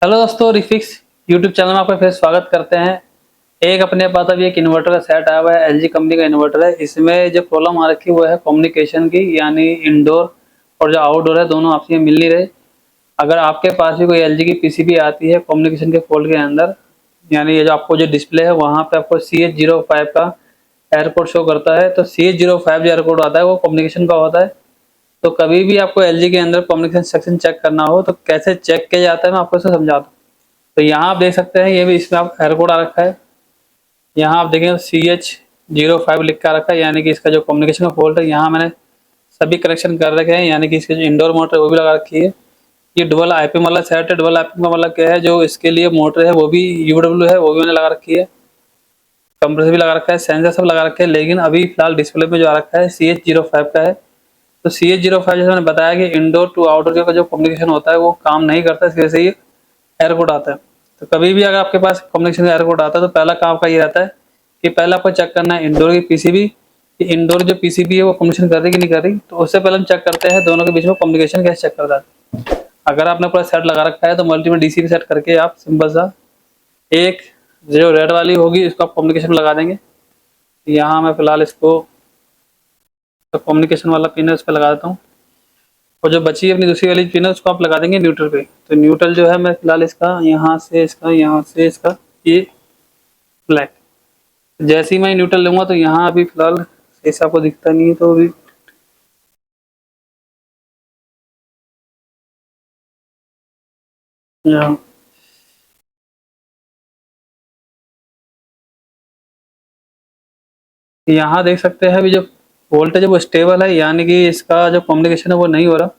Hello दोस्तों, refix YouTube channel में आपका फिर स्वागत करते हैं। एक अपने पास अभी एक इन्वर्टर का सेट आया हुआ है, एलजी कंपनी का इन्वर्टर है। इसमें जो प्रॉब्लम आ रखी है वो है कम्युनिकेशन की, यानी इंडोर और जो आउटडोर है दोनों आपस में मिल नहीं रहे। अगर आपके पास भी कोई एलजी की पीसीबी आती है कम्युनिकेशन के फॉल्ट के अंदर, यानी ये जो आपको जो डिस्प्ले है वहाँ पे आपको CH05 का एरर कोड शो करता है। तो CH05 जो एरर कोड आता है वो कम्युनिकेशन का होता है। तो कभी भी आपको एलजी के अंदर कम्युनिकेशन सेक्शन चेक करना हो तो कैसे चेक किया जाता है, मैं आपको इसे समझाता हूँ। तो यहाँ आप देख सकते हैं, ये भी इसमें आप एरर कोड आ रखा है। यहाँ आप देखें CH05 लिख कर रखा है, यानी कि इसका जो कम्युनिकेशन का फॉल्ट है। यहाँ मैंने सभी करेक्शन कर रखे हैं, यानी कि इसके जो इंडोर मोटर है वो भी लगा रखी है। ये डुअल आईपी वाला सेट है। डुअल आईपी का मतलब क्या है, जो इसके लिए मोटर है वो भी यूडब्ल्यू है, वो भी मैंने लगा रखी है। कंप्रेसर भी लगा रखा है, सेंसर सब लगा रखे हैं। लेकिन अभी फिलहाल डिस्प्ले में जो आ रखा है CH05 का है। तो CH05 जैसे मैंने बताया कि इंडोर टू आउटडोर का जो कम्युनिकेशन होता है वो काम नहीं करता, इसकी वजह से ये एरर कोड आता है। तो कभी भी अगर आपके पास कम्युनिकेशन का एरर कोड आता है तो पहला काम आपका ये रहता है कि पहले आपको चेक करना है इंडोर की पीसीबी, कि इंडोर जो पीसीबी है वो कम्युनिकेशन कर रही है कि नहीं कर रही। तो उससे पहले हम चेक करते हैं दोनों के बीच में कम्युनिकेशन कैसे चेक करता है। अगर आपने पूरा सेट लगा रखा है तो मल्टी में डीसी सेट करके आप सिंपल सा एक जो रेड वाली होगी इसको आप कम्युनिकेशन लगा देंगे। यहाँ मैं फिलहाल इसको कम्युनिकेशन वाला पिन है उस पर लगा देता हूँ, और जो बची अपनी दूसरी वाली पिन है उसको आप लगा देंगे न्यूट्रल पे। तो न्यूट्रल जो है मैं फिलहाल इसका यहाँ से इसका ये ब्लैक, जैसे ही मैं न्यूट्रल लूंगा तो यहाँ अभी फिलहाल ऐसा आपको दिखता नहीं है। तो अभी यहाँ यहाँ देख सकते हैं अभी जो वोल्टेज है वो स्टेबल है, यानी कि इसका जो कम्युनिकेशन है वो नहीं हो रहा।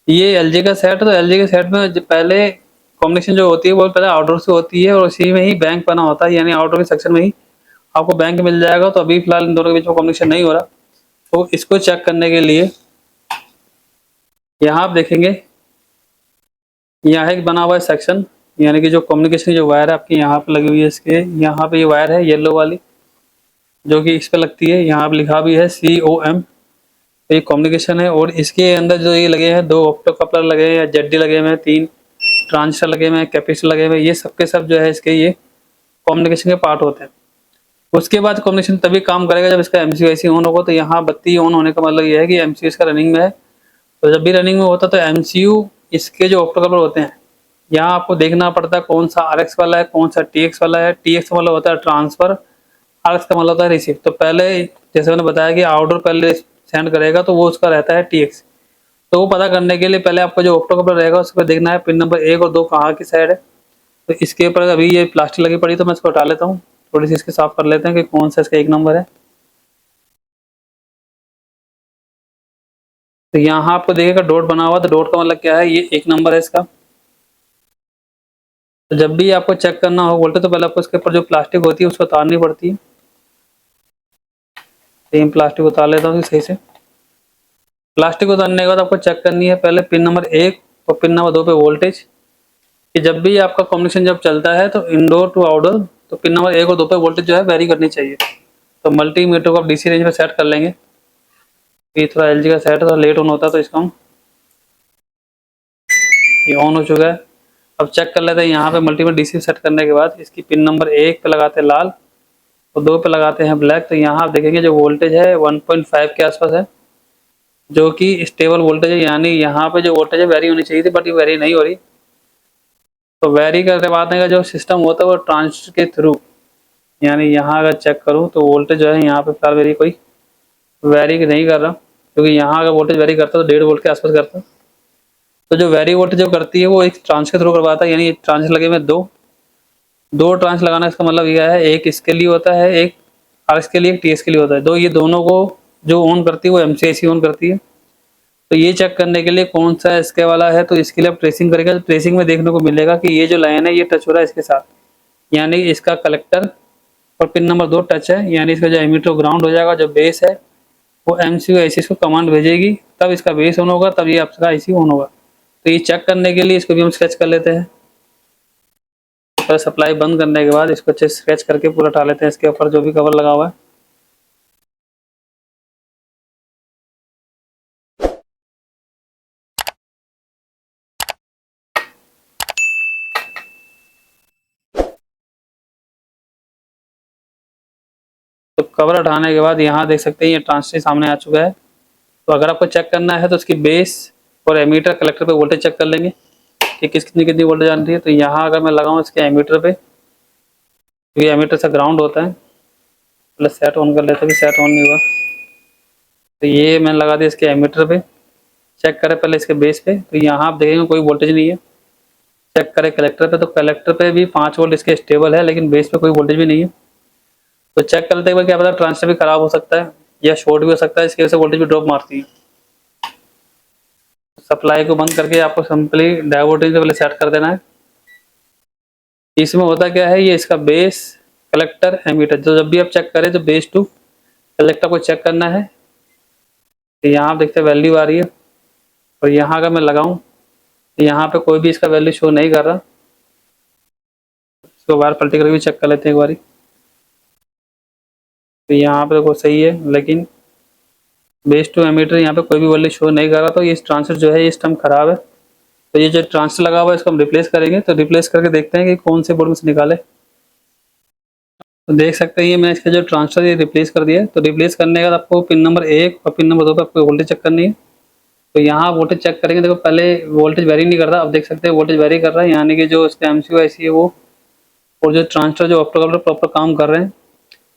ये एलजी का सेट है, तो एलजी के सेट में जो पहले कम्युनिकेशन जो होती है वो पहले आउटडोर से होती है और उसी में ही बैंक बना होता है, यानी आउटडोर के सेक्शन में ही आपको बैंक मिल जाएगा। तो अभी फिलहाल इन दोनों के बीच में कम्युनिकेशन नहीं हो रहा। तो इसको चेक करने के लिए यहाँ आप देखेंगे, यहाँ एक बना हुआ है सेक्शन, यानी कि जो कम्युनिकेशन की जो वायर है आपकी यहाँ पे लगी हुई है, इसके यहाँ पे ये वायर है येलो वाली जो कि इस पे लगती है। यहाँ पे लिखा भी है COM, ये कम्युनिकेशन है। और इसके अंदर जो ये लगे हैं दो ऑप्टो कपलर लगे हैं या जेडी लगे हुए हैं, तीन ट्रांजिस्टर लगे हुए हैं, कैपेसिटर लगे हुए हैं, ये सबके सब जो है इसके ये कम्युनिकेशन के पार्ट होते हैं। उसके बाद कम्युनिकेशन तभी काम करेगा जब इसका MCU ऐसी ऑन होगा। तो यहाँ बत्ती ऑन होने का मतलब ये है कि MCU इसका रनिंग में है। तो जब भी रनिंग में होता है तो MCU इसके जो ऑप्टो कपलर होते हैं, यहाँ आपको देखना पड़ता है कौन सा RX वाला है, कौन सा TX वाला है। TX का मतलब होता है ट्रांसफर, RX का मतलब होता है रिसीव। तो पहले जैसे मैंने बताया कि आउटडोर पहले सेंड करेगा तो वो उसका रहता है TX। तो वो पता करने के लिए पहले आपका जो ऑप्टो कपलर रहेगा उस पर देखना है पिन नंबर 1 और 2 कहाँ की साइड है। तो इसके ऊपर अभी ये प्लास्टिक लगी पड़ी तो मैं इसको हटा लेता हूँ, थोड़ी सी इसके साफ कर लेते हैं कि कौन सा इसका 1 नंबर है। तो यहाँ आपको देखिएगा डॉट बना हुआ, तो डॉट का मतलब क्या है, ये 1 नंबर है इसका। तो जब भी आपको चेक करना हो बोलते तो पहले आपको इसके ऊपर जो प्लास्टिक होती है उसको उतारनी पड़ती है। सेम प्लास्टिक उतार लेता हूँ सही से। प्लास्टिक उतारने के बाद आपको चेक करनी है पहले पिन नंबर 1 और पिन नंबर 2 पे वोल्टेज, कि जब भी आपका कॉम्बिनेशन जब चलता है तो इंडोर टू आउटडोर तो पिन नंबर 1 और 2 पे वोल्टेज जो है वेरी करनी चाहिए। तो मल्टीमीटर को आप DC रेंज में सेट कर लेंगे। ये थोड़ा LG का सेट है, थोड़ा लेट ऑन होता है तो इसका हम ये ऑन हो चुका है। अब चेक कर लेते हैं यहाँ पे मल्टीमीटर DC सेट करने के बाद इसकी पिन नंबर 1 पे लगाते हैं लाल और 2 पे लगाते हैं ब्लैक। तो यहाँ आप देखेंगे जो वोल्टेज है 1.5 के आसपास है, जो कि स्टेबल वोल्टेज है। यानी यहाँ पे जो वोल्टेज है वेरी होनी चाहिए थी, बट ये वेरी नहीं हो रही। तो वेरी करवाने का जो सिस्टम होता है वो ट्रांजिस्टर के थ्रू, यानी यहाँ अगर चेक करूँ तो वोल्टेज जो है यहाँ पे फिलहाल वेरी कोई वेरी नहीं कर रहा, क्योंकि यहाँ अगर वोल्टेज वेरी करता तो 1.5 वोल्ट के आसपास करता। तो जो वेरी वोल्टेज जो करती है वो एक ट्रांस के थ्रू करवाता है, यानी ट्रांस लगे हुए दो दो ट्रांस लगाना। इसका मतलब यह है एक इसके लिए होता है, एक RS के लिए, एक TS के लिए होता है। दो ये दोनों को जो ऑन करती है वो MCIC ऑन करती है। तो ये चेक करने के लिए कौन सा इसके वाला है, तो इसके लिए आप ट्रेसिंग करेगा। तो ट्रेसिंग में देखने को मिलेगा कि ये जो लाइन है ये टच हो रहा है इसके साथ, यानी इसका कलेक्टर और पिन नंबर 2 टच है, यानी इसका जो एमीटर ग्राउंड हो जाएगा। जो बेस है वो MCU ऐसी इसको कमांड भेजेगी, तब इसका बेस ऑन होगा, तब ये आपका IC ऑन होगा। तो ये चेक करने के लिए इसको भी हम स्केच कर लेते हैं। तो सप्लाई बंद करने के बाद इसको अच्छे स्केच करके पूरा हटा लेते हैं, इसके ऊपर जो भी कवर लगा हुआ है। तो कवर हटाने के बाद यहाँ देख सकते हैं ये ट्रांजिस्टर सामने आ चुका है। तो अगर आपको चेक करना है तो उसकी बेस और एमीटर कलेक्टर पे वोल्टेज चेक कर लेंगे कि कितनी कितनी वोल्टेज आ रही है। तो यहाँ अगर मैं लगाऊँ इसके एमीटर पे, तो ये एमीटर से ग्राउंड होता है। पहले सेट ऑन कर लेते हैं, सेट ऑन नहीं हुआ। तो ये मैंने लगा दिया इसके एमीटर पे। चेक करें पहले इसके बेस पे, तो यहाँ आप देखेंगे कोई वोल्टेज नहीं है। चेक करें कलेक्टर पे, तो कलेक्टर पे भी 5 वोल्ट इसके स्टेबल है, लेकिन बेस पे कोई वोल्टेज भी नहीं है। तो चेक कर लेते हैं क्या पता ट्रांजिस्टर भी खराब हो सकता है या शॉर्ट भी हो सकता है, इसकी वजह से वोल्टेज भी ड्रॉप मारती है। सप्लाई को बंद करके आपको सिंपली डायोड से पहले सेट कर देना है। इसमें होता क्या है, ये इसका बेस कलेक्टर एमीटर, तो जब भी आप चेक करें तो बेस टू कलेक्टर को चेक करना है। तो यहाँ आप देखते हैं वैल्यू आ रही है, और यहाँ अगर मैं लगाऊं तो यहाँ पे कोई भी इसका वैल्यू शो नहीं कर रहा। इसको बार पलटी करके भी चेक कर लेते हैं एक बारी। तो यहाँ पे देखो सही है, लेकिन बेस टू एमीटर यहाँ पे कोई भी वैल्यू शो नहीं कर रहा। तो ये ट्रांजिस्टर जो है ये स्टम्प खराब है। तो ये जो ट्रांजिस्टर लगा हुआ है इसको हम रिप्लेस करेंगे। तो रिप्लेस करके देखते हैं कि कौन से बोर्ड में से निकाले। तो देख सकते हैं ये मैंने इसका जो ट्रांजिस्टर ये रिप्लेस कर दिया है। तो रिप्लेस करने के बाद आपको पिन नंबर 1 और पिन नंबर 2 पे आपको वोल्टेज चेक करनी है। तो यहाँ वोल्टेज चेक करेंगे, देखो पहले वोल्टेज वेरी नहीं कर रहा, अब देख सकते हैं वोल्टेज वेरी कर रहा है, यानी कि जो इसका MCU IC है वो और जो ट्रांजिस्टर जो ऑप्टोकपलर प्रॉपर काम कर रहे हैं।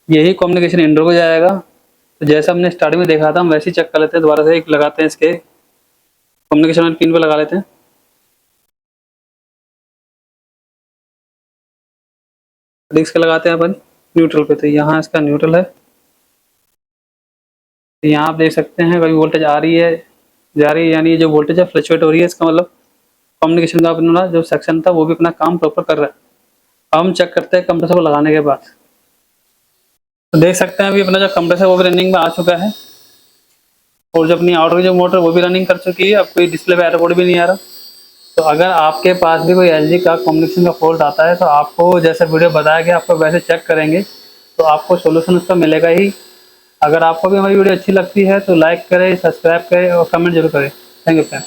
यही कम्युनिकेशन इंडोर को जाएगा। तो जैसा हमने स्टार्टिंग में देखा था हम वैसे ही चेक कर लेते हैं। दोबारा से एक लगाते हैं, इसके कम्युनिकेशन वाले पिन पे लगा लेते हैं। इसके लगाते हैं अपन न्यूट्रल पे। तो यहाँ इसका न्यूट्रल है। तो यहाँ आप देख सकते हैं कभी वोल्टेज आ रही है जा रही है, यानी ये जो वोल्टेज है फ्लक्चुएट हो रही है। इसका मतलब कम्युनिकेशन का अपना जो सेक्शन था वो भी अपना काम प्रॉपर कर रहा है। अब हम चेक करते हैं कंप्रेसर को लगाने के बाद। तो देख सकते हैं अभी अपना जो कंप्रेसर वो भी रनिंग में आ चुका है, और जो अपनी आउटर की जो मोटर वो भी रनिंग कर चुकी है। अब कोई डिस्प्ले पे एरर कोड भी नहीं आ रहा। तो अगर आपके पास भी कोई LG का कम्युनिकेशन का फॉल्ट आता है तो आपको जैसे वीडियो बताया गया आपको वैसे चेक करेंगे तो आपको सोल्यूशन उसका मिलेगा ही। अगर आपको भी हमारी वीडियो अच्छी लगती है तो लाइक करें, सब्सक्राइब करें और कमेंट जरूर करें। Thank you friend.